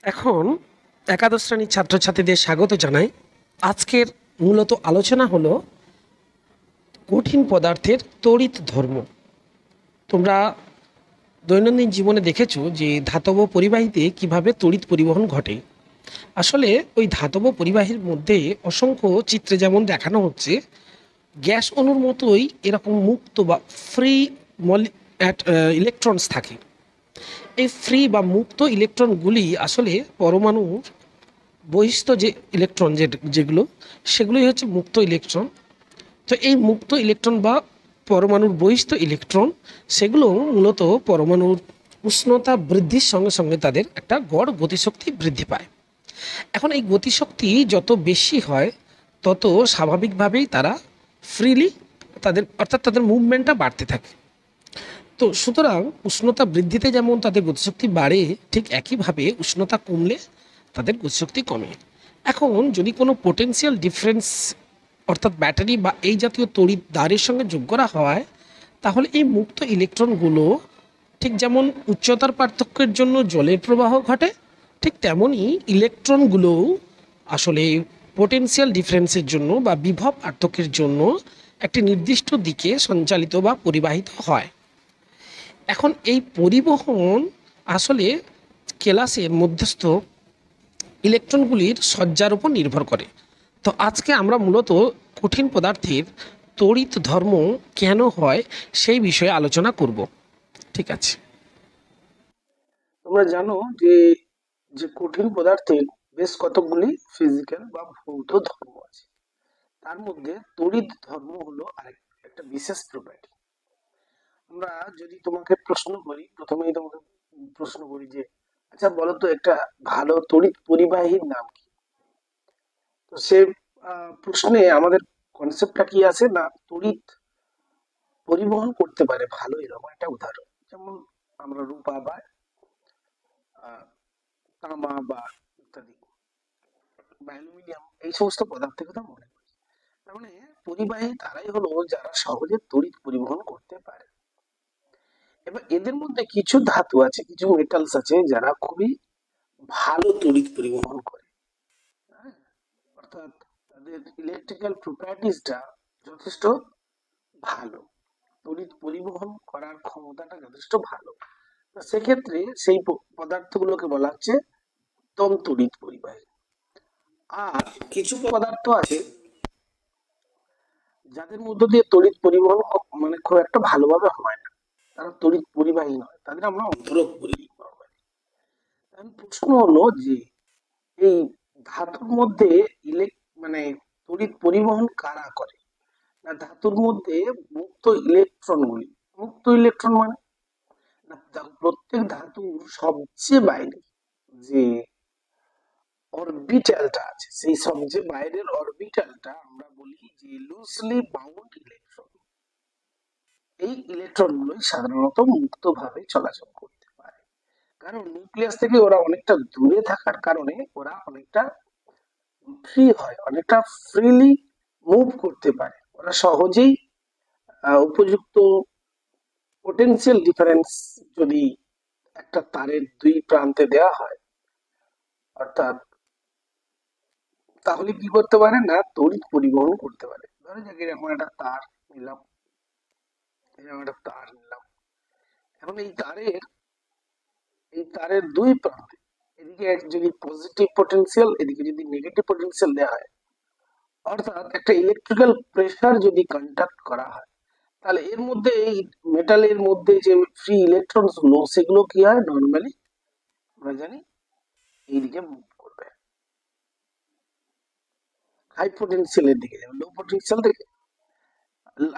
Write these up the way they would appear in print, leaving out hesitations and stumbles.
এখন একাদশ শ্রেণীর ছাত্রছাত্রীদের স্বাগত জানাই। আজকের মূলত আলোচনা হলো কঠিন পদার্থের তড়িৎ ধর্ম। তোমরা দৈনন্দিন জীবনে দেখেছো যে ধাতব পরিবাহীতে কিভাবে তড়িৎ পরিবহন ঘটে। আসলে ওই ধাতব পরিবাহীর মধ্যে অসংখ্য চিত্রে যেমন দেখানো হচ্ছে, গ্যাস অণুর মতোই এরকম মুক্ত বা ফ্রি ইলেকট্রনস থাকে। এই ফ্রি বা মুক্ত ইলেকট্রনগুলি আসলে পরমাণুর বহিস্থ যে ইলেকট্রন যেগুলো, সেগুলোই হচ্ছে মুক্ত ইলেকট্রন। তো এই মুক্ত ইলেকট্রন বা পরমাণুর বহিস্থ ইলেকট্রন, সেগুলো মূলত পরমাণুর উষ্ণতা বৃদ্ধির সঙ্গে সঙ্গে তাদের একটা গড় গতিশক্তি বৃদ্ধি পায়। এখন এই গতিশক্তি যত বেশি হয়, তত স্বাভাবিকভাবেই তারা ফ্রিলি তাদের মুভমেন্টটা বাড়তে থাকে। তো সুতরাং উষ্ণতা বৃদ্ধিতে যেমন তাদের গতিশক্তি বাড়ে, ঠিক একইভাবে উষ্ণতা কমলে তাদের গতিশক্তি কমে। এখন যদি কোনো পোটেনশিয়াল ডিফারেন্স অর্থাৎ ব্যাটারি বা এই জাতীয় তড়িৎ দ্বারের সঙ্গে যোগ করা হয়, তাহলে এই মুক্ত ইলেকট্রনগুলো ঠিক যেমন উচ্চতার পার্থক্যের জন্য জলের প্রবাহ ঘটে, ঠিক তেমনই ইলেকট্রনগুলোও আসলে পোটেনশিয়াল ডিফারেন্সের জন্য বা বিভব পার্থক্যের জন্য একটি নির্দিষ্ট দিকে সঞ্চালিত বা পরিবাহিত হয়। এখন এই পরিবহন আসলে কেলাসের মধ্যস্থ ইলেকট্রনগুলির সজ্জার উপর নির্ভর করে। তো আজকে আমরা মূলত কঠিন পদার্থের তড়িৎ ধর্ম কেন হয় সেই বিষয়ে আলোচনা করব। ঠিক আছে, তোমরা জানো যে যে কঠিন পদার্থের বেশ কতগুলি ফিজিক্যাল বা ভৌত ধর্ম আছে। তার মধ্যে তড়িৎ ধর্ম হলো আরেক একটা বিশেষ প্রপার্টি। আমরা যদি তোমাকে প্রশ্ন করি, প্রথমেই তোমাকে প্রশ্ন করি যে আচ্ছা বলো তো একটা ভালো তড়িৎ পরিবাহীর নাম কি। তো সে প্রশ্নে আমাদের কনসেপ্টটা কি আছে না, তড়িৎ পরিবহন করতে পারে ভালো এরকম একটা উদাহরণ, যেমন আমরা রূপা বা আহ, তামা বা ইত্যাদি বা অ্যালুমিনিয়াম, এই সমস্ত পদার্থের কথা মনে করি। তার মানে পরিবাহী তারাই হলো যারা সহজে তড়িৎ পরিবহন করতে পারে। এবার এদের মধ্যে কিছু ধাতু আছে, কিছু মেটালস আছে যারা খুবই ভালো তড়িৎ পরিবহন করে। হ্যাঁ, অর্থাৎ তাদের ইলেকট্রিক্যাল প্রপার্টিসটা যথেষ্ট ভালো, তড়িৎ পরিবহন করার ক্ষমতাটা যথেষ্ট ভালো। তো সেক্ষেত্রে সেই পদার্থগুলোকে বলা হচ্ছে তড়িৎ পরিবাহী। আর কিছু পদার্থ আছে যাদের মধ্য দিয়ে তড়িৎ পরিবহন মানে খুব একটা ভালোভাবে হয় না, তারা তড়িৎ পরিবাহী নয়, তাদের আমরা অন্তরক বলি। এখন প্রশ্ন হলো যে এই ধাতুর মধ্যে মানে তড়িৎ পরিবহন কারা করে, না ধাতুর মধ্যে মুক্ত ইলেকট্রনগুলি। মুক্ত ইলেকট্রন মানে না, প্রত্যেক ধাতুর সবচেয়ে বাইরে যে অরবিটালটা আছে, সেই সবচেয়ে বাইরের অরবিটালটা আমরা বলি যে লুজলি বাউন্ড ইলেকট্রন। এই ইলেকট্রন গুলোই সাধারণত মুক্তভাবে চলাচল করতে পারে, কারণ নিউক্লিয়াস থেকে ওরা অনেকটা দূরে থাকার কারণে ওরা অনেকটা ফ্রি হয়, অনেকটা ফ্রিলি মুভ করতে পারে। ওরা সহজেই উপযুক্ত পোটেনশিয়াল ডিফারেন্স যদি একটা তারের দুই প্রান্তে দেওয়া হয়, অর্থাৎ তাহলে কি করতে পারে না, তড়িৎ পরিবহন করতে পারে। ধরো যাক এরকম একটা তার নিলাম, এরকম একটা তার নিলাম। এখন এই তারের দুই প্রান্তে, এদিকে যদি পজিটিভ পটেনশিয়াল, এদিকে যদি নেগেটিভ পটেনশিয়াল দেওয়া হয়, অর্থাৎ একটা ইলেকট্রিক্যাল প্রেসার যদি কন্ডাক্ট করা হয়, তাহলে এর মধ্যে এই মেটালের মধ্যে যে ফ্রি ইলেকট্রনস গুলো, সেগুলো কি হয় নর্মালি আমরা জানি এইদিকে মুভ করবে, হাই পটেনশিয়ালের দিকে যাবে, লো পটেনশিয়াল থেকে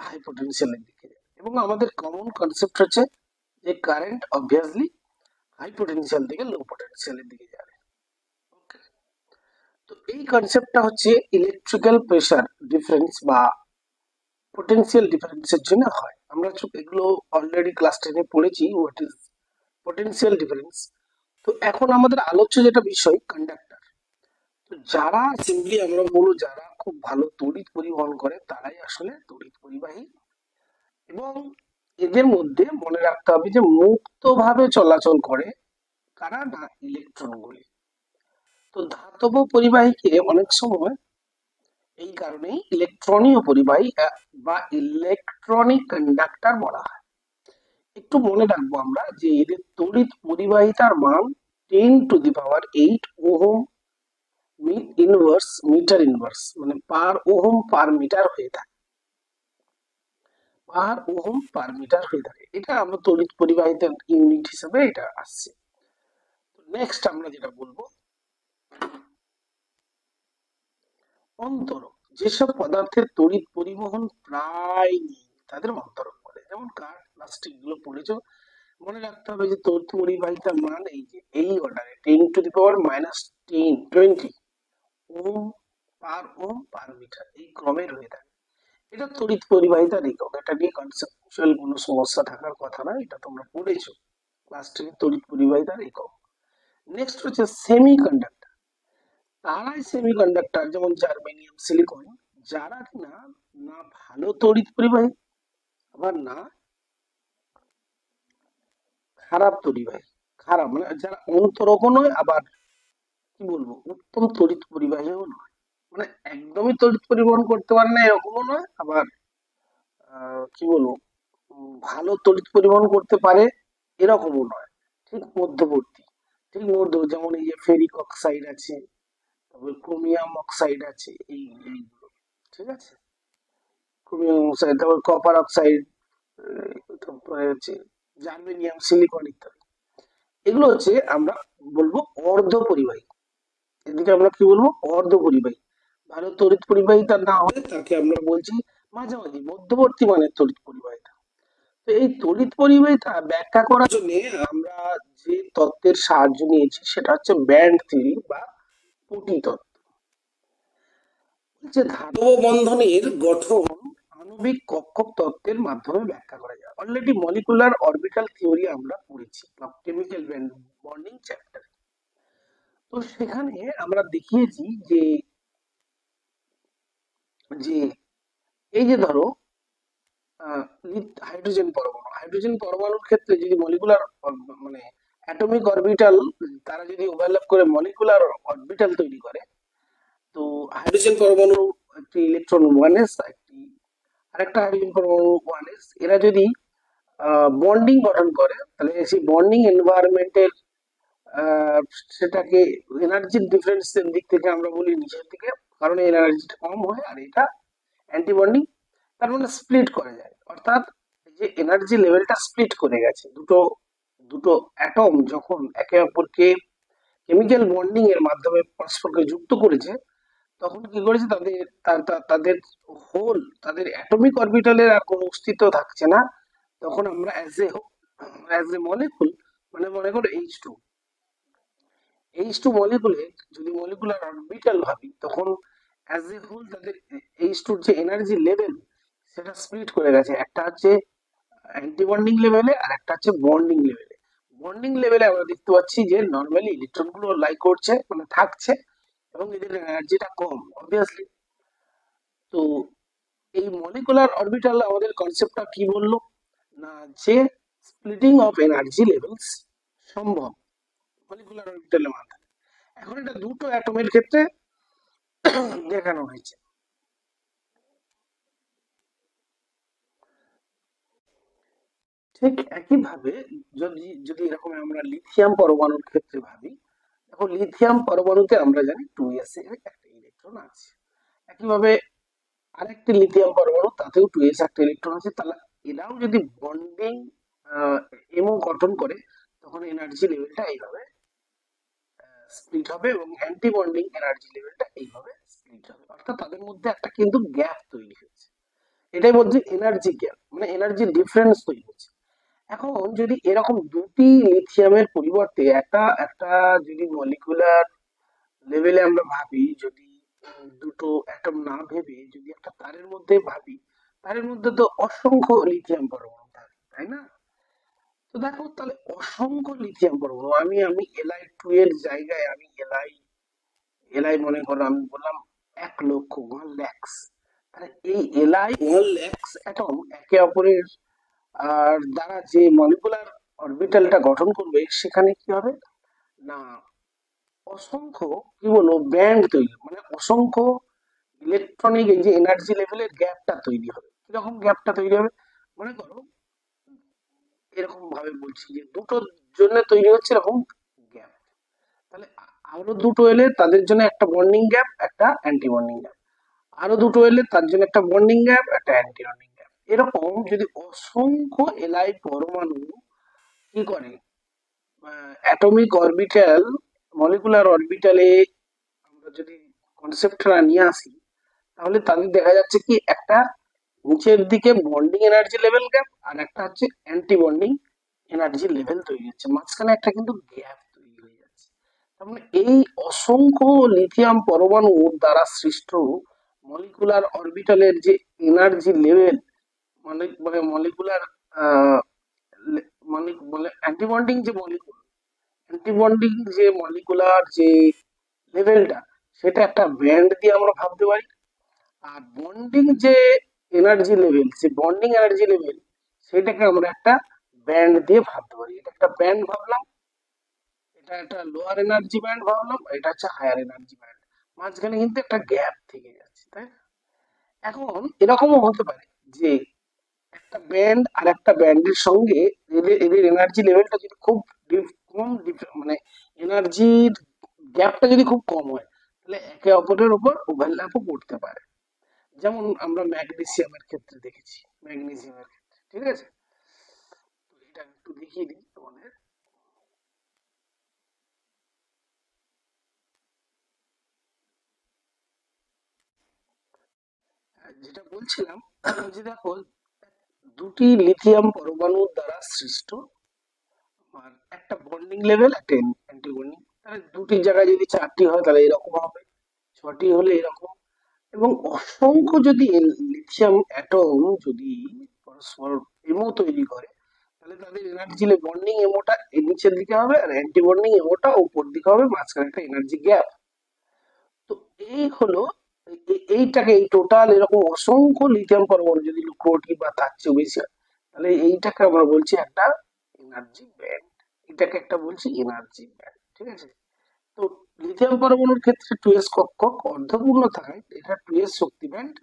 হাই পটেনশিয়ালের দিকে যাবে। এবং আমাদের কমন কনসেপ্ট হচ্ছে যে কারেন্ট অবভিয়াসলি হাই পটেনশিয়াল থেকে লো পটেনশিয়ালের দিকে যাবে। তো এই কনসেপ্টটা হচ্ছে ইলেকট্রিক্যাল প্রেসার ডিফারেন্স বা পোটেনশিয়াল ডিফারেন্সের জন্য হয়। আমরা এগুলো অলরেডি ক্লাস 10-এ পড়েছি, হোয়াট ইজ পোটেনশিয়াল ডিফারেন্স। তো এখন আমাদের আলোচ্য যেটা বিষয় কন্ডাক্টর। তো যারা সিম্পলি আমরা বলবো যারা খুব ভালো তড়িৎ পরিবহন করে তারাই আসলে তড়িৎ পরিবাহী। এবং এদের মধ্যে মনে রাখতে হবে যে মুক্তভাবে চলাচল করে কারা, না ইলেকট্রনগুলি। তো ধাতব পরিবাহীকে অনেক সময় এই কারণেই ইলেকট্রনীয় পরিবাহী বা ইলেকট্রনিক কন্ডাক্টর বলা হয়। একটু মনে রাখবো আমরা যে এদের তড়িৎ পরিবাহিতার মান 10⁸ ওহম মিটার ইনভার্স মানে পার ওহম পার মিটার হয়ে থাকে। পার ওহম পার মিটার হয়ে থাকে, এটা আমরা তড়িৎ পরিবাহিতার ইউনিট হিসেবে এটা আসছে। নেক্সট আমরা যেটা বলবো, অন্তরক। যেসব পদার্থের তড়িৎ পরিবহন প্রায় নেই তাদের অন্তরক বলে, যেমন কাঠ, প্লাস্টিক গুলো পড়েছো। মনে রাখতে হবে যে তড়িৎ পরিবাহিতার মান এই যে এই অর্ডারে 10⁻10 20 ওহম পার মিটার এই ক্রমের হয়ে থাকে। এটা তড়িৎ পরিবাহিতার একক। এটা নিয়ে কনসেপচুয়াল কোনো সমস্যা থাকার কথা না, এটা তোমরা পড়েছো ক্লাস 10 তড়িৎ পরিবাহিতার একক। নেক্সট হচ্ছে সেমি কন্ডাক্টর। তারাই সেমি কন্ডাক্টর যেমন জার্মেনিয়াম, সিলিকন, যারা কিনা না ভালো তড়িৎ পরিবাহী আবার না খারাপ পরিবাহী। খারাপ মানে যারা অন্তরকও নয় আবার কি বলবো উত্তম তড়িৎ পরিবাহীও নয়, মানে একদমই তড়িৎ পরিবহন করতে পারে না এরকমও নয়, আবার কি বলবো ভালো তড়িৎ পরিবহন করতে পারে এরকমও নয়, ঠিক মধ্যবর্তী। ঠিক মধ্যবর্তী, যেমন এই যে ফেরিক অক্সাইড আছে, তারপর ক্রোমিয়াম অক্সাইড আছে, এইগুলো ঠিক আছে। ক্রোমিয়াম অক্সাইড, তারপর কপার অক্সাইড, তারপরে হচ্ছে জার্মেনিয়াম, সিলিকন ইত্যাদি। এগুলো হচ্ছে আমরা বলবো অর্ধ পরিবাহী। এদিকে আমরা কি বলবো অর্ধ পরিবাহী। ভালো তড়িৎ পরিবাহিতা না হলে তাকে আমরা বলছি মাঝামাঝি মধ্যবর্তী মানের তড়িৎ পরিবাহিতা। তো এই তড়িৎ পরিবাহিতা ব্যাখ্যা করার জন্য আমরা যে তত্ত্বের সাহায্য নিয়েছি সেটা হচ্ছে ব্যান্ড থিওরি বা পুটি তত্ত্ব। যে ধাতব বন্ধনের গঠন আণবিক কক্ষক তত্ত্বের মাধ্যমে ব্যাখ্যা করা যায়। অলরেডি মলিকুলার অরবিটাল থিওরি আমরা পড়েছি কেমিক্যাল বন্ডিং চ্যাপ্টার। তো সেখানে আমরা দেখিয়েছি যে যে এই যে ধরো হাইড্রোজেন পরমাণুর ক্ষেত্রে যদি মলিকুলার মানে অ্যাটমিক অরবিটাল তারা যদি ওভারল্যাপ করে মলিকুলার অরবিটাল তৈরি করে, তো হাইড্রোজেন পরমাণু একটি ইলেকট্রন 1s, আরেকটা হাইড্রোজেন পরমাণু 1s, এরা যদি বন্ডিং গঠন করে তাহলে সেই বন্ডিং এনভায়রনমেন্টের সেটাকে এনার্জির ডিফারেন্সের দিক থেকে আমরা বলি নিচের দিকে, কারণ এনার্জিটা কম হয় আর এটা অ্যান্টি বন্ডিং, তার মানে স্প্লিট করা যায়, অর্থাৎ যে এনার্জি লেভেলটা স্প্লিট করে গেছে। দুটো দুটো অ্যাটম যখন একে অপরকে কেমিক্যাল বন্ডিং এর মাধ্যমে পরস্পরকে যুক্ত করেছে, তখন কি করেছে তাদের হোল তাদের অ্যাটমিক অরবিটালের আর কোনো অস্তিত্ব থাকছে না। তখন আমরা অ্যাজ এ মলিকুল মানে মনে করো H2 মলিকুলে যদি মলিকুলার অরবিটাল ভাবি, তখন অ্যাজ এ হোল তাদের H2 যে এনার্জি লেভেল সেটা স্প্লিট করে গেছে, একটা হচ্ছে অ্যান্টি বন্ডিং লেভেলে আর একটা হচ্ছে বন্ডিং লেভেলে। বন্ডিং লেভেলে আমরা দেখতে পাচ্ছি যে নর্মালি ইলেকট্রন গুলো লাই করছে মানে থাকছে এবং এদের এনার্জিটা কম অবভিয়াসলি। তো এই মলিকুলার অরবিটাল আমাদের কনসেপ্টটা কি বললো না, যে স্প্লিটিং অফ এনার্জি লেভেলস সম্ভব মলিকুলার অরবিটালের মাধ্যমে। এখন এটা দুটো অ্যাটমের ক্ষেত্রে দেখানো হয়েছে। ঠিক একইভাবে যদি যদি এরকম আমরা লিথিয়াম পরমাণুর ক্ষেত্রে ভাবি, দেখো লিথিয়াম পরমাণুতে আমরা জানি 2s এর একটা ইলেকট্রন আছে। একইভাবে আরেকটি লিথিয়াম পরমাণু তাতেও 2s একটা ইলেকট্রন আছে, তাহলে এরাও যদি বন্ডিং এমও গঠন করে তখন এনার্জি লেভেলটা এইভাবে স্প্লিট হবে এবং অ্যান্টি বন্ডিং এনার্জি লেভেলটা এইভাবে স্প্লিট হবে, অর্থাৎ তাদের মধ্যে একটা কিন্তু গ্যাপ তৈরি হয়েছে। এটাই বলছি এনার্জি গ্যাপ, মানে এনার্জি ডিফারেন্স তৈরি হচ্ছে। এখন যদি এরকম দুটি লিথিয়ামের পরিবর্তে একটা একটা যদি মলিকুলার লেভেলে আমরা ভাবি, যদি দুটো অ্যাটম না ভেবে যদি একটা তারের মধ্যে ভাবি, তারের মধ্যে তো অসংখ্য লিথিয়াম পরমাণু থাকে তাই না? তো দেখো তাহলে অসংখ্য লিথিয়াম পরমাণু, আমি আমি Li2 এর জায়গায় আমি এলআই মনে করো আমি বললাম 1,00,000 1 lakhs, তাহলে এই Li 1 lakhs অ্যাটম একে অপরের আর দ্বারা যে মলিকুলার অরবিটালটা গঠন করবে সেখানে কি হবে না অসংখ্য কি বলবো ব্যান্ড তৈরি, মানে অসংখ্য ইলেকট্রনিক এই যে এনার্জি লেভেলের গ্যাপটা তৈরি হবে। কিরকম গ্যাপটা তৈরি হবে? মনে করো এরকম ভাবে বলছি যে দুটোর জন্য তৈরি হচ্ছে এরকম গ্যাপ, তাহলে আরো দুটো এলে তাদের জন্য একটা বন্ডিং গ্যাপ, একটা অ্যান্টি বন্ডিং গ্যাপ, আরো দুটো এলে তার জন্য একটা বন্ডিং গ্যাপ, একটা অ্যান্টি বন্ডিং গ্যাপ। এরকম যদি অসংখ্য এলআই পরমাণু কি করে অ্যাটমিক অরবিটাল, মলিকুলার অরবিটালে আমরা যদি কনসেপ্টটা নিয়ে আসি, তাহলে তাদের দেখা যাচ্ছে কি একটা নিচের দিকে বন্ডিং এনার্জি লেভেল গ্যাপ আর একটা হচ্ছে অ্যান্টি বন্ডিং এনার্জি লেভেল তৈরি হচ্ছে, মাঝখানে একটা কিন্তু গ্যাপ তৈরি হয়ে যাচ্ছে। তার মানে এই অসংখ্য লিথিয়াম পরমাণু দ্বারা সৃষ্ট মলিকুলার অরবিটালের যে এনার্জি লেভেল, মানে মানে মলিকুলার মানে বলে অ্যান্টিবন্ডিং যে মলিকুল, অ্যান্টিবন্ডিং যে মলিকুলার যে লেভেলটা, সেটা একটা ব্যান্ড দিয়ে আমরা ভাবতে পারি। আর বন্ডিং যে এনার্জি লেভেল, সে বন্ডিং এনার্জি লেভেল, সেটাকে আমরা একটা ব্যান্ড দিয়ে ভাবতে পারি। এটা একটা ব্যান্ড ভাবলাম, এটা একটা লোয়ার এনার্জি ব্যান্ড ভাবলাম, এটা হচ্ছে হায়ার এনার্জি ব্যান্ড, মাঝখানে কিন্তু একটা গ্যাপ থেকে যাচ্ছে, তাই না? এখন এরকমও হতে পারে যে একটা ব্যান্ড আর একটা ব্যান্ডের সঙ্গে এদের এদের এনার্জি লেভেলটা যদি খুব কম মানে এনার্জির গ্যাপটা যদি খুব কম হয়, তাহলে একে অপরের উপর ওভারল্যাপও করতে পারে। যেমন আমরা ম্যাগনেসিয়ামের ক্ষেত্রে দেখেছি, ম্যাগনেসিয়ামের ক্ষেত্রে, ঠিক আছে? তো এটা একটু দেখিয়ে দিই তোমাদের। যেটা বলছিলাম যে দেখো দুটি লিথিয়াম পরমাণুর দ্বারা সৃষ্ট আর একটা বন্ডিং লেভেল, একটা অ্যান্টি বন্ডিং, তাহলে দুটি জায়গায় যদি চারটি হয় তাহলে এরকম হবে, ছটি হলে এরকম। এবং অসংখ্য যদি লিথিয়াম অ্যাটম যদি পরস্পর এমো তৈরি করে, তাহলে তাদের এনার্জি বন্ডিং এমোটা এই নিচের দিকে হবে আর অ্যান্টি বন্ডিং এমোটা উপর দিকে হবে, মাঝখানে একটা এনার্জি গ্যাপ। তো এই হলো এইটাকে এই টোটাল এরকম অসংখ্য লিথিয়াম পরমাণু যদি কোটি বা তার চেয়ে বেশি হয়, তাহলে এইটাকে আমরা বলছি একটা এনার্জি ব্যান্ড, এটাকে একটা বলছি এনার্জি ব্যান্ড, ঠিক আছে? তো লিথিয়াম পরমাণুর ক্ষেত্রে 2s কক্ষক অর্ধপূর্ণ থাকায় এটা 2s শক্তি ব্যান্ড।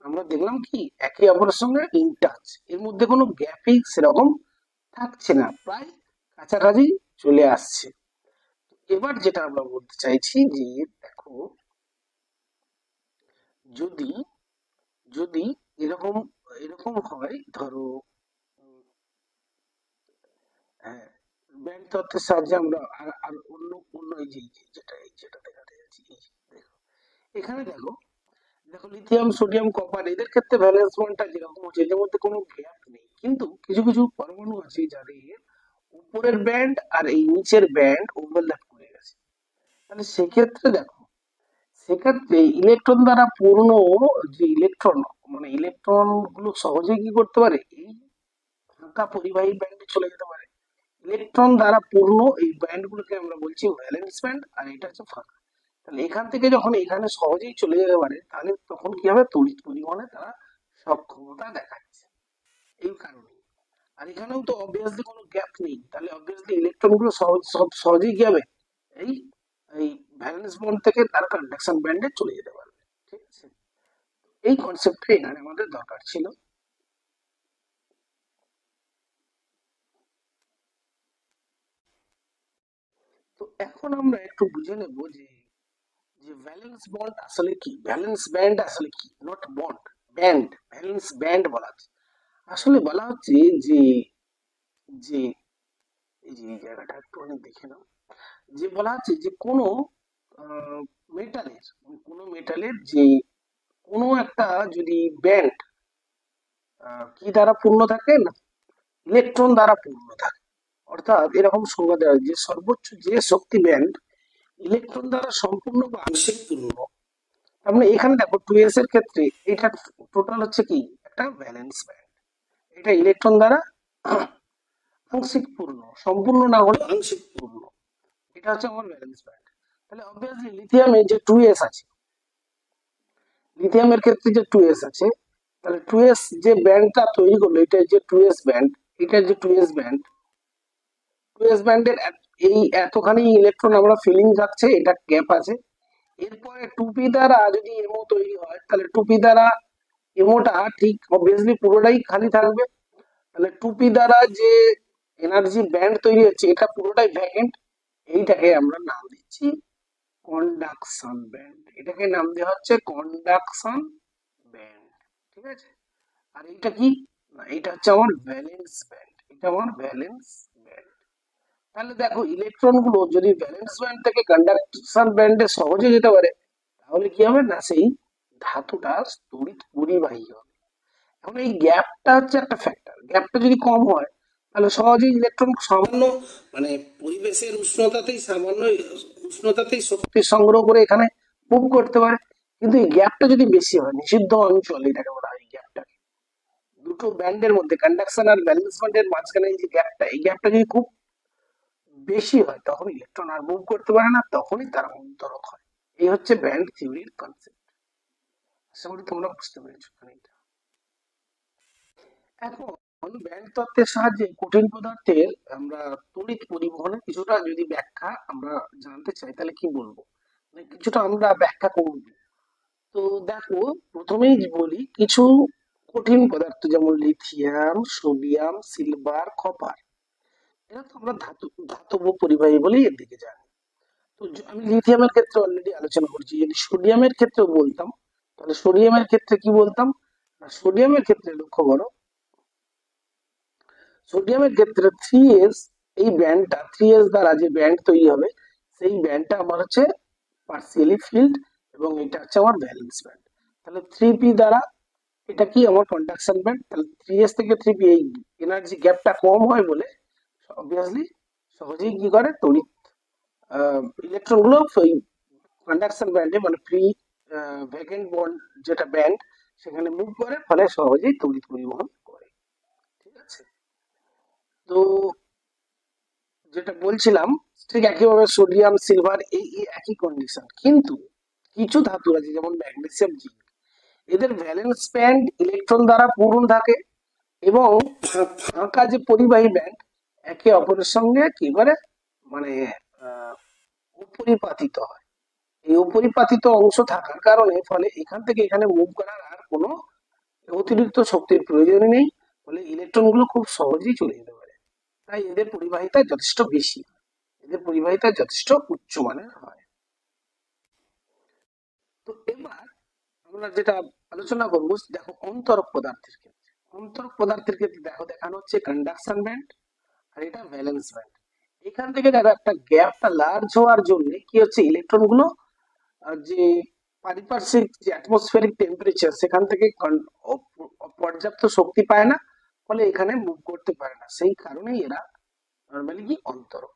আমরা দেখলাম কি একে অপরের সঙ্গে ইন টাচ, এর মধ্যে কোনো গ্যাপিং সেরকম থাকছে না, প্রায় কাছাকাছি চলে আসছে। এবার যেটা আমরা বলতে চাইছি যে দেখো যদি যদি এরকম এরকম হয় ধরো, হ্যাঁ, ব্যান্ড তত্ত্বের সাহায্যে আমরা আর আর অন্য অন্য এই যেটা দেখাতে যাচ্ছি, এই যে দেখো এখানে দেখো, দেখো লিথিয়াম সোডিয়াম কপার এদের ক্ষেত্রে ভ্যালেন্স বন্ডটা যেরকম হচ্ছে এদের মধ্যে কোনো গ্যাপ নেই, কিন্তু কিছু কিছু পরমাণু আছে যাদের উপরের ব্যান্ড আর এই নিচের ব্যান্ড ওভারল্যাপ করে গেছে। তাহলে সেক্ষেত্রে দেখো, সেক্ষেত্রে ইলেকট্রন দ্বারা পূর্ণ যে ইলেকট্রন, মানে ইলেকট্রন গুলো সহজে কি করতে পারে এই ফাঁকা পরিবাহী ব্যান্ডে চলে যেতে পারে। ইলেকট্রন দ্বারা পূর্ণ এই ব্যান্ড গুলোকে আমরা বলছি ভ্যালেন্স ব্যান্ড, আর এটা হচ্ছে ফাঁকা। তাহলে এখান থেকে যখন এখানে সহজেই চলে যেতে পারে, তাহলে তখন কি হবে তড়িৎ পরিবহনে তারা সক্ষমতা দেখাচ্ছে, এই কারণে। আর এখানেও তো অবভিয়াসলি কোনো গ্যাপ নেই, তাহলে অবভিয়াসলি ইলেকট্রন গুলো সহজেই কি হবে এই এই ভ্যালেন্স বন্ড থেকে তারা কন্ডাকশন ব্যান্ডে চলে যেতে পারবে, ঠিক আছে? এই কনসেপ্টটা এখানে আমাদের দরকার ছিল। তো এখন আমরা একটু বুঝে নেব যে যে ভ্যালেন্স বন্ড আসলে কি, ভ্যালেন্স ব্যান্ড আসলে কি, not bond, band, valence band বলা হচ্ছে। আসলে বলা হচ্ছে যে যে এই যে এই জায়গাটা একটু অনেক দেখে নাও, যে বলা হচ্ছে যে কোনো মেটালের, কোনো মেটালের যে কোনো একটা যদি ব্যান্ড কি দ্বারা পূর্ণ থাকে না, ইলেকট্রন দ্বারা পূর্ণ থাকে, অর্থাৎ এরকম সংজ্ঞা দেওয়া হয় যে সর্বোচ্চ যে শক্তি ব্যান্ড ইলেকট্রন দ্বারা সম্পূর্ণ বা আংশিক পূর্ণ। তার মানে এখানে দেখো 2s এর ক্ষেত্রে এটা টোটাল হচ্ছে কি একটা ভ্যালেন্স ব্যান্ড, এটা ইলেকট্রন দ্বারা আংশিক পূর্ণ, সম্পূর্ণ না হলে আংশিক পূর্ণ, এটা হচ্ছে আমার ভ্যালেন্স ব্যান্ড। তাহলে অবভিয়াসলি লিথিয়ামে যে 2s আছে, লিথিয়ামের ক্ষেত্রে যে 2s আছে, তাহলে 2s যে ব্যান্ডটা তৈরি করলো এটা যে 2s ব্যান্ড, এটা যে 2s ব্যান্ড, 2s ব্যান্ডের এই এতখানি ইলেকট্রন আমরা ফিলিং থাকছে, এটা গ্যাপ আছে। এরপরে টুপি দ্বারা যদি এমও তৈরি হয়, তাহলে টুপি দ্বারা এমওটা ঠিক অবভিয়াসলি পুরোটাই খালি থাকবে। তাহলে টুপি দ্বারা যে এনার্জি ব্যান্ড তৈরি হচ্ছে, এটা পুরোটাই ভ্যাকেন্ট। এইটাকে আমরা নাম দিচ্ছি কন্ডাকশন ব্যান্ড। এটাকে নাম দেওয়া হচ্ছে কন্ডাকশন ব্যান্ড। ঠিক আছে। আর এটা কি, না এটা হচ্ছে আমার ভ্যালেন্স ব্যান্ড। এটা আমার ভ্যালেন্স ব্যান্ড। তাহলে দেখো ইলেকট্রন গুলো যদি ভ্যালেন্স ব্যান্ড থেকে কন্ডাকশন ব্যান্ডে সহজে যেতে পারে, তাহলে কি হবে না, সেই ধাতুটা তড়িৎ পরিবাহী হবে। এখন এই গ্যাপটা হচ্ছে একটা ফ্যাক্টর। গ্যাপটা যদি কম হয়, তাহলে সহজেই ইলেকট্রন সামান্য মানে পরিবেশের উষ্ণতাতেই শক্তি সংগ্রহ করে এখানে মুভ করতে পারে। কিন্তু এই গ্যাপটা যদি বেশি হয়, নিষিদ্ধ অঞ্চল এটাকে বলা হয়, এই গ্যাপটা দুটো ব্যান্ডের মধ্যে, কন্ডাকশন আর ভ্যালেন্স ব্যান্ডের মাঝখানে এই যে গ্যাপটা, এই গ্যাপটা যদি খুব বেশি হয়, তখন ইলেকট্রন আর মুভ করতে পারে না, তখনই তারা অন্তরক হয়। এই হচ্ছে ব্যান্ড থিওরির কনসেপ্ট। আশা করি তোমরা বুঝতে পেরেছো খানিকটা। এখন ব্যান্ড তত্ত্বের সাহায্যে কঠিন পদার্থের আমরা তড়িৎ পরিবহনের কিছুটা যদি ব্যাখ্যা আমরা জানতে চাই, তাহলে কি বলবো, মানে কিছুটা আমরা ব্যাখ্যা করব। তো দেখো, প্রথমেই বলি কিছু কঠিন পদার্থ যেমন লিথিয়াম, সোডিয়াম, সিলভার, কপার, এরা তো আমরা ধাতব পরিবাহী বলেই এর দিকে জানি। তো আমি লিথিয়ামের ক্ষেত্রে অলরেডি আলোচনা করছি। যদি সোডিয়ামের ক্ষেত্রেও বলতাম, তাহলে সোডিয়ামের ক্ষেত্রে কি বলতাম, না সোডিয়ামের ক্ষেত্রে লক্ষ্য করো, সোডিয়ামের ক্ষেত্রে 3s, এই ব্যান্ডটা 3s দ্বারা যে ব্যান্ড তৈরি হবে, সেই ব্যান্ডটা আমার হচ্ছে পার্সিয়ালি ফিল্ড, এবং এটা হচ্ছে আমার ভ্যালেন্স ব্যান্ড। তাহলে 3p দ্বারা এটা কি আমার কন্ডাকশন ব্যান্ড। তাহলে 3s থেকে 3p এই এনার্জি গ্যাপটা কম হয় বলে অবভিয়াসলি সহজেই কি করে, তড়িৎ ইলেকট্রন গুলো ওই কন্ডাকশন ব্যান্ডে মানে ফ্রি ভ্যাকেন্ট বন্ড যেটা ব্যান্ড, সেখানে মুভ করে, ফলে সহজেই তড়িৎ পরিবহন করে। ঠিক আছে। তো যেটা বলছিলাম, ঠিক একইভাবে সোডিয়াম, সিলভার এই একই কন্ডিশন। কিন্তু কিছু ধাতু আছে যেমন ম্যাগনেসিয়াম, জিঙ্ক, এদের ভ্যালেন্স ব্যান্ড ইলেকট্রন দ্বারা পূর্ণ থাকে, এবং ফাঁকা যে পরিবাহী ব্যান্ড একে অপরের সঙ্গে কি করে, মানে আহ উপরিপাতিত হয়। এই উপরিপাতিত অংশ থাকার কারণে ফলে এখান থেকে এখানে মুভ করার আর কোনো অতিরিক্ত শক্তির প্রয়োজন নেই, ফলে ইলেকট্রন গুলো খুব সহজেই চলে যেতে পারে। তাই এদের পরিবাহিতা যথেষ্ট বেশি, এদের পরিবাহিতা যথেষ্ট উচ্চমানের হয়। তো এবার আমরা যেটা আলোচনা করবো, দেখো অন্তরক পদার্থের ক্ষেত্রে, অন্তরক পদার্থের ক্ষেত্রে দেখো দেখানো হচ্ছে কন্ডাকশন ব্যান্ড, আর এটা ভ্যালেন্স ব্যান্ড। এখান থেকে দেখো একটা গ্যাপটা লার্জ হওয়ার জন্য কি হচ্ছে, ইলেকট্রন গুলো যে পারিপার্শ্বিক যে অ্যাটমসফিয়ারিক টেম্পারেচার, সেখান থেকে পর্যাপ্ত শক্তি পায় না, ফলে এখানে মুভ করতে পারে না। সেই কারণেই এরা নর্মালি কি অন্তরক,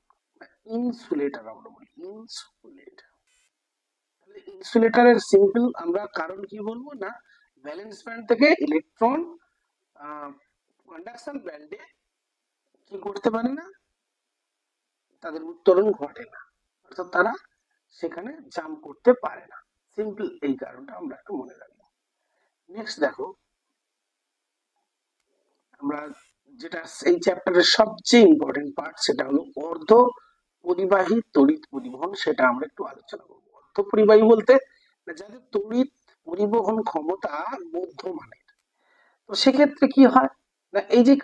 ইনসুলেটর আমরা বলি, ইনসুলেটর। ইনসুলেটরের সিম্পল আমরা কারণ কি বলবো, না ভ্যালেন্স ব্যান্ড থেকে ইলেকট্রন কন্ডাকশন ব্যান্ডে কি করতে পারে না, তাদের উত্তরণ ঘটে না, অর্থাৎ তারা সেখানে জাম্প করতে পারে না। সিম্পল এই কারণটা আমরা একটু মনে রাখবো। নেক্সট দেখো, আমরা যেটা এই চ্যাপ্টারের সবচেয়ে ইম্পর্টেন্ট পার্ট, সেটা হলো অর্ধ পরিবাহী তড়িৎ পরিবহন। সেটা আমরা একটু আলোচনা করবো। অর্ধ পরিবাহী বলতে যাদের তড়িৎ পরিবহন ক্ষমতা মধ্যমানের। তো সেক্ষেত্রে কি হয়, না এই যে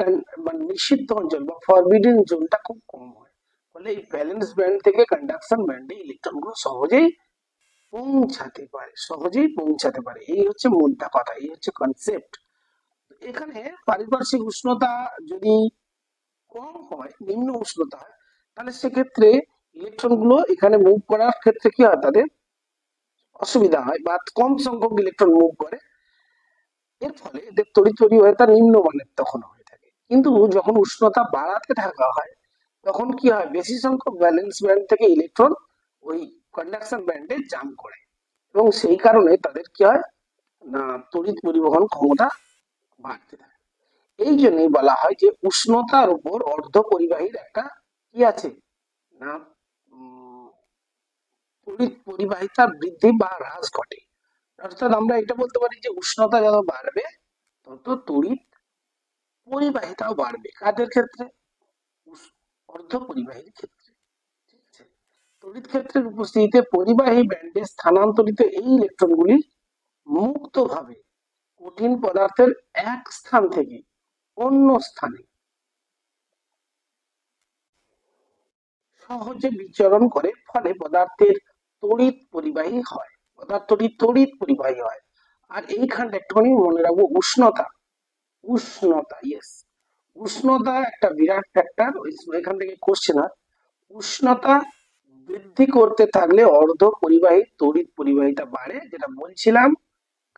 মানে নিষিদ্ধ অঞ্চল বা ফরবিডেন জোনটা খুব কম হয়, ফলে এই ভ্যালেন্স ব্যান্ড থেকে কন্ডাকশন ব্যান্ডে ইলেকট্রন গুলো সহজেই পৌঁছাতে পারে, সহজেই পৌঁছাতে পারে। এই হচ্ছে মোদ্দা কথা, এই হচ্ছে কনসেপ্ট। এখানে পারিপার্শ্বিক উষ্ণতা যদি কম হয়, নিম্ন উষ্ণতা হয়, তাহলে সেক্ষেত্রে ইলেকট্রন গুলো এখানে মুভ করার ক্ষেত্রে কি হয়, তাদের অসুবিধা হয় বা কম সংখ্যক ইলেকট্রন মুভ করে। এর ফলে এদের তড়িৎ পরিবাহিতা নিম্নমানের তখন হয়ে থাকে। কিন্তু যখন উষ্ণতা বাড়াতে থাকা হয়, তখন কি হয়, বেশি সংখ্যক ভ্যালেন্স ব্যান্ড থেকে ইলেকট্রন ওই কন্ডাকশন ব্যান্ডে জাম্প করে, এবং সেই কারণে তাদের কি হয়, না তড়িৎ পরিবহন ক্ষমতা বাড়তে থাকে। এই জন্যই বলা হয় যে উষ্ণতার উপর অর্ধ পরিবাহীর একটা কি আছে, না তড়িৎ পরিবাহিতা বৃদ্ধি বা হ্রাস ঘটে। অর্থাৎ আমরা এটা বলতে পারি যে উষ্ণতা যত বাড়বে, তত তড়িৎ পরিবাহিতাও বাড়বে। কাদের ক্ষেত্রে, অর্ধ পরিবাহীর ক্ষেত্রে। তড়িৎ ক্ষেত্রের উপস্থিতিতে পরিবাহী ব্যান্ডে স্থানান্তরিত এই ইলেকট্রনগুলি মুক্তভাবে কঠিন পদার্থের এক স্থান থেকে অন্য স্থানে সহজে বিচরণ করে, ফলে পদার্থের তড়িৎ পরিবাহী হয়, পদার্থটি তড়িৎ পরিবাহী হয়। আর এইখানটা একটুখানি মনে রাখবো, উষ্ণতা, উষ্ণতা, ইয়েস, উষ্ণতা একটা বিরাট ফ্যাক্টর। এখান থেকে কোশ্চেন হয়, উষ্ণতা বৃদ্ধি করতে থাকলে অর্ধ পরিবাহী তড়িৎ পরিবাহিতা বাড়ে, যেটা বলছিলাম,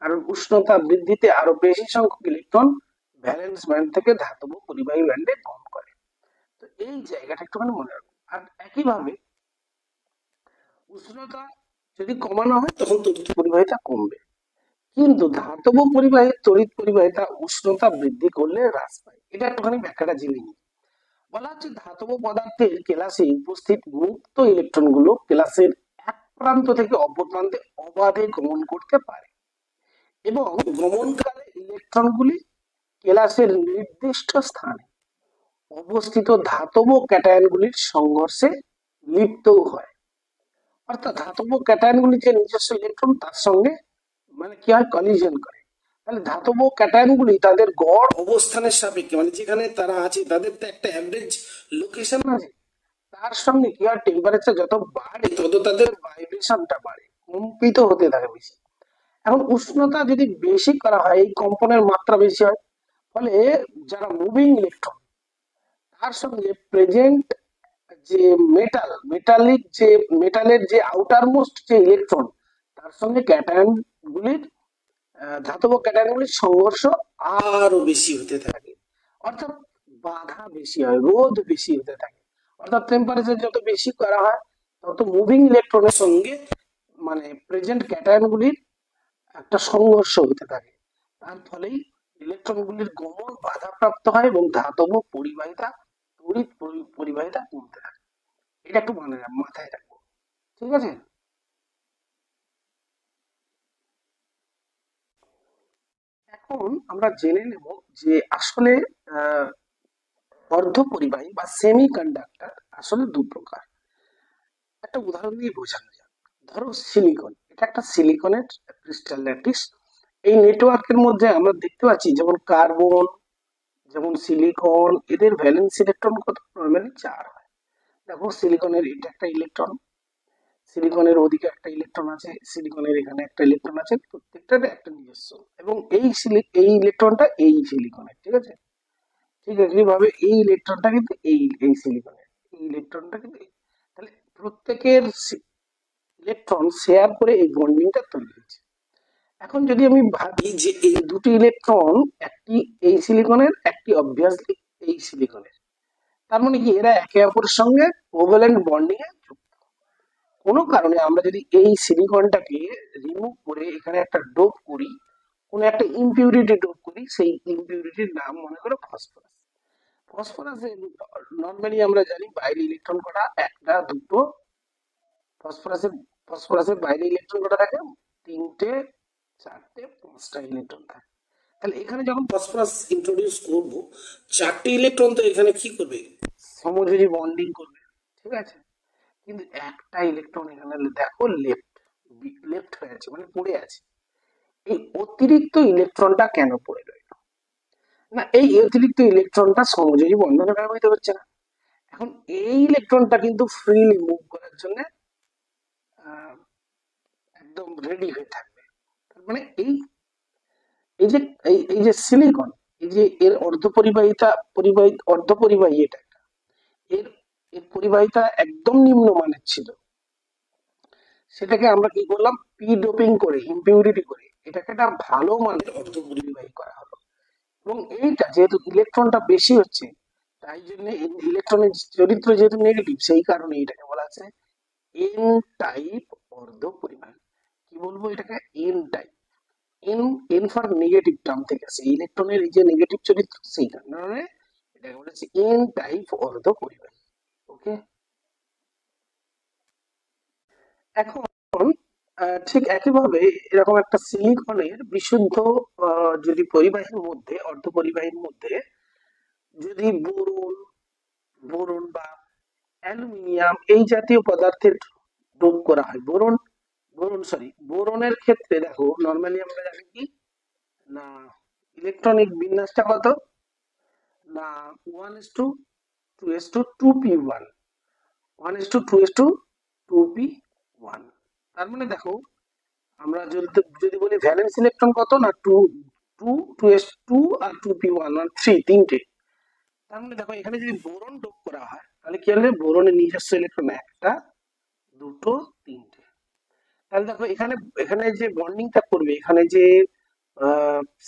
কারণ উষ্ণতা বৃদ্ধিতে আরো বেশি সংখ্যক ইলেকট্রন ভ্যালেন্স ব্যান্ড থেকে ধাতব পরিবাহী ব্যান্ডে গমন করে। তো এই জায়গাটা একটুখানি মনে রাখবো। আর একইভাবে উষ্ণতা যদি কমানো হয় তখন তড়িৎ পরিবাহিতা কমবে, কিন্তু ধাতব পরিবাহী তড়িৎ পরিবাহিতা উষ্ণতা বৃদ্ধি করলে হ্রাস পায়। এটা একটুখানি ব্যাখ্যাটা জেনে নিই। বলা হচ্ছে ধাতব পদার্থের কেলাসে উপস্থিত মুক্ত ইলেকট্রনগুলো কেলাসের এক প্রান্ত থেকে অপর প্রান্তে অবাধে গমন করতে পারে এবং গমনকালে ইলেকট্রনগুলি কেলাসের নির্দিষ্ট স্থানে অবস্থিত ধাতব ক্যাটায়নগুলির সংঘর্ষে লিপ্তও হয়। অর্থাৎ ধাতব ক্যাটায়নগুলির যে নিজস্ব ইলেকট্রন তার সঙ্গে মানে কি হয়, কলিশন করে। তাহলে ধাতব ক্যাটায়নগুলি তাদের গড় অবস্থানের সাপেক্ষে, মানে যেখানে তারা আছে তাদের তো একটা অ্যাভারেজ লোকেশন আছে, তার সঙ্গে কি হয়, টেম্পারেচার যত বাড়ে তত তাদের ভাইব্রেশনটা বাড়ে, কম্পিত হতে থাকে বেশি। এখন উষ্ণতা যদি বেশি করা হয়, এই কম্পনের মাত্রা বেশি হয়, ফলে যারা মুভিং ইলেকট্রন তার সঙ্গে প্রেজেন্ট যে মেটালিক যে মেটালের যে আউটার মোস্ট যে ইলেকট্রন তার সঙ্গে ক্যাটায়ন গুলির ধাতব ক্যাটায়ন গুলির সংঘর্ষ আরো বেশি হতে থাকে। অর্থাৎ বাধা বেশি হয়, রোধ বেশি হতে থাকে। অর্থাৎ টেম্পারেচার যত বেশি করা হয় তত মুভিং ইলেকট্রনের সঙ্গে মানে প্রেজেন্ট ক্যাটায়ন গুলির একটা সংঘর্ষ হতে থাকে। তার ফলেই ইলেকট্রন গুলির গমন বাধাপ্রাপ্ত হয় এবং ধাতব পরিবাহিতা তড়িৎ পরিবাহিতা কমতে থাকে। এটা একটু মাথায় রাখবো, ঠিক আছে। এখন আমরা জেনে নেব যে আসলে আহ অর্ধপরিবাহী বা সেমি কন্ডাক্টর আসলে দু প্রকার। একটা উদাহরণ দিয়ে বোঝানো যাক। ধরো সিলিকন, এটা একটা সিলিকনের ক্রিস্টাল ল্যাটিস। এই নেটওয়ার্কের মধ্যে আমরা দেখতে পাচ্ছি যেমন কার্বন, যেমন সিলিকন, এদের ভ্যালেন্স ইলেকট্রন কত, নরমালি 4 হয়। দেখো সিলিকনের এটা একটা ইলেকট্রন, সিলিকনের ওদিকে একটা ইলেকট্রন আছে, সিলিকনের এখানে একটা ইলেকট্রন আছে, প্রত্যেকটার একটা নিজস্ব, এবং এই ইলেকট্রনটা এই সিলিকনের, ঠিক আছে। ঠিক একইভাবে এই ইলেকট্রনটা কিন্তু এই সিলিকনের, এই ইলেকট্রনটা কিন্তু তাহলে প্রত্যেকের ইলেকট্রন শেয়ার করে এই বন্ডিংটা তৈরি হয়েছে। এখন যদি আমি ভাবি যে এই দুটি ইলেকট্রন, একটি এই সিলিকনের, একটি অবভিয়াসলি এই সিলিকনের, তার মানে কি এরা একে অপরের সঙ্গে কোভ্যালেন্ট বন্ডিং এ যুক্ত। কোনো কারণে আমরা যদি এই সিলিকনটাকে রিমুভ করে এখানে একটা ডোপ করি, কোনো একটা ইমপিউরিটি ডোপ করি, সেই ইমপিউরিটির নাম মনে করো ফসফরাস। ফসফরাসে নর্মালি আমরা জানি বাইরে ইলেকট্রন কটা, একটা, দুটো। ফসফরাসের ফসফরাসের বাইরে ইলেকট্রন কটা থাকে, তিনটে, চারটে, পাঁচটা ইলেকট্রন থাকে। তাহলে এখানে যখন ফসফরাস ইন্ট্রোডিউস করব, চারটে ইলেকট্রন তো এখানে কি করবে, সমযোজী বন্ডিং করবে, ঠিক আছে। কিন্তু একটা ইলেকট্রন এখানে দেখো লেফট লেফট হয়ে আছে, মানে পড়ে আছে। এই অতিরিক্ত ইলেকট্রনটা কেন পড়ে রইল? না, এই অতিরিক্ত ইলেকট্রনটা সমযোজী বন্ধনে ব্যবহৃত হচ্ছে না। এখন এই ইলেকট্রনটা কিন্তু ফ্রিলি মুভ করার জন্য একদম রেডি হয়ে থাকবে। তার মানে এই যে এই যে সিলিকন, এই যে এর অর্ধপরিবাহী এটা একটা, এর এর পরিবাহিতা একদম নিম্নমানের ছিল, সেটাকে আমরা কি করলাম, পি ডোপিং করে, ইমপিউরিটি করে এটাকে একটা ভালো মানের অর্ধপরিবাহী করা হলো। এবং এইটা যেহেতু ইলেকট্রনটা বেশি হচ্ছে, তাই জন্য ইলেকট্রনের চরিত্র যেহেতু নেগেটিভ, সেই কারণে এটাকে বলা আছে এন টাইপ অর্ধপরিবাহী। কি বলবো এটাকে, N type. N N for negative term থেকে আসে, ইলেকট্রনের এই যে নেগেটিভ চরিত্র, সেই কারণে এটাকে বলেছে এন টাইপ অর্ধপরিবাহী। ওকে। এখন ঠিক একইভাবে এরকম একটা সিলিকনের বিশুদ্ধ যদি পরিবাহীর মধ্যে, অর্ধপরিবাহীর মধ্যে যদি বোরন বোরন বা অ্যালুমিনিয়াম এই জাতীয় পদার্থের ডোপ করা হয়। বোরনের ক্ষেত্রে দেখো নর্মালি আমরা জানি কি না, ইলেকট্রনিক বিন্যাসটা কত না, 1:2:2p1, 1:2:2p1। তার মানে দেখো আমরা যদি বলি ভ্যালেন্স ইলেকট্রন কত না, টু, টু, টু আর 2p1 মানে তিনটে। তার মানে দেখো এখানে যদি বোরন ডোপ করা হয় তাহলে কি হবে, বোরনের নিজস্ব ইলেকট্রন একটা, দুটো, তিনটে। তাহলে দেখো এখানে এখানে যে বন্ডিংটা করবে, এখানে যে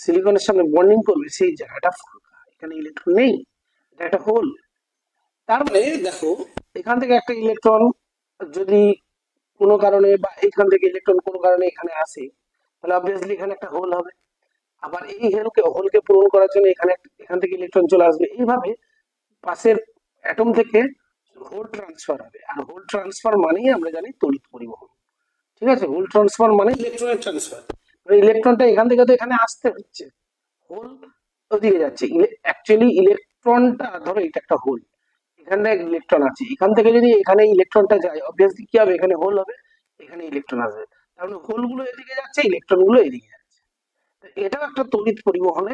সিলিকনের সামনে বন্ডিং করবে সেই জায়গাটা ফাঁকা, এখানে ইলেকট্রন নেই, এটা একটা হোল। তার মানে দেখো এখান থেকে একটা ইলেকট্রন যদি কোনো কারণে বা এখান থেকে ইলেকট্রন কোনো কারণে এখানে আসে, তাহলে অবভিয়াসলি এখানে একটা হোল হবে। আবার এই হোলকে পূরণ করার জন্য এখান থেকে ইলেকট্রন চলে আসবে। এইভাবে পাশের অ্যাটম থেকে হোল ট্রান্সফার হবে। আর হোল ট্রান্সফার মানেই আমরা জানি তড়িৎ পরিবহন। ঠিক আছে, হোল ট্রান্সফার মানে ইলেকট্রনের ট্রান্সফার। ইলেকট্রনটা এখান থেকে তো এখানে আসতে হচ্ছে, হোল ওদিকে যাচ্ছে। অ্যাকচুয়ালি ইলেকট্রনটা ধরো এটা একটা হোল, এখানে ইলেকট্রন আছে, এখান থেকে যদি এখানে ইলেকট্রনটা যায় অবভিয়াসলি কি হবে, এখানে হোল হবে, এখানে ইলেকট্রন আসবে। তার মানে হোল গুলো এদিকে যাচ্ছে, ইলেকট্রন গুলো এদিকে যাচ্ছে। তো এটাও একটা তড়িৎ পরিবহনে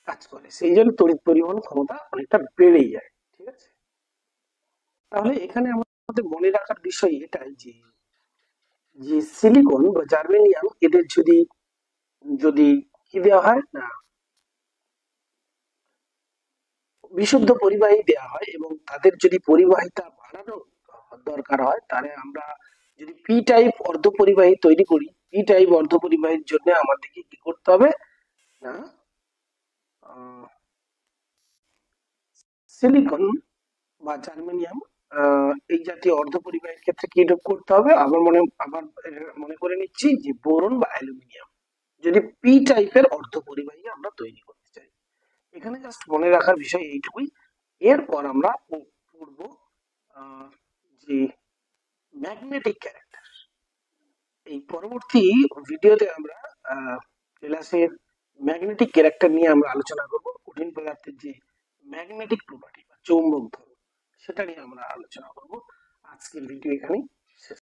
কাজ করে, সেই জন্য তড়িৎ পরিবহন ক্ষমতা অনেকটা বেড়েই যায়। ঠিক আছে, তাহলে এখানে আমাদের মনে রাখার বিষয় এটাই যে যে সিলিকন বা জার্মেনিয়াম এদের যদি যদি কি দেওয়া হয় না, বিশুদ্ধ পরিবাহী দেওয়া হয় এবং তাদের যদি পরিবাহিতা বাড়ানো দরকার হয়, তাহলে আমরা যদি পি টাইপ অর্ধপরিবাহী তৈরি করি, পি টাইপ অর্ধপরিবাহীর জন্য আমাদেরকে কি করতে হবে না, সিলিকন বা জার্মেনিয়াম এই জাতীয় অর্ধপরিবাহীর ক্ষেত্রে কি যোগ করতে হবে, আবার মনে করে নিচ্ছি যে বোরন বা অ্যালুমিনিয়াম যদি পি টাইপের অর্ধপরিবাহী আমরা তৈরি করতে চাই। এখানে জাস্ট মনে রাখার বিষয় এইটুকুই। এরপর আমরা পড়বো যে ম্যাগনেটিক ক্যারেক্টার। এই পরবর্তী ভিডিওতে আমরা ক্লাসের ম্যাগনেটিক ক্যারেক্টার নিয়ে আমরা আলোচনা করব। কঠিন পদার্থের যে ম্যাগনেটিক প্রপার্টি বা চৌম্বক ধর্ম, সেটা নিয়ে আমরা আলোচনা করব। আজকের ভিডিও এখানেই শেষ।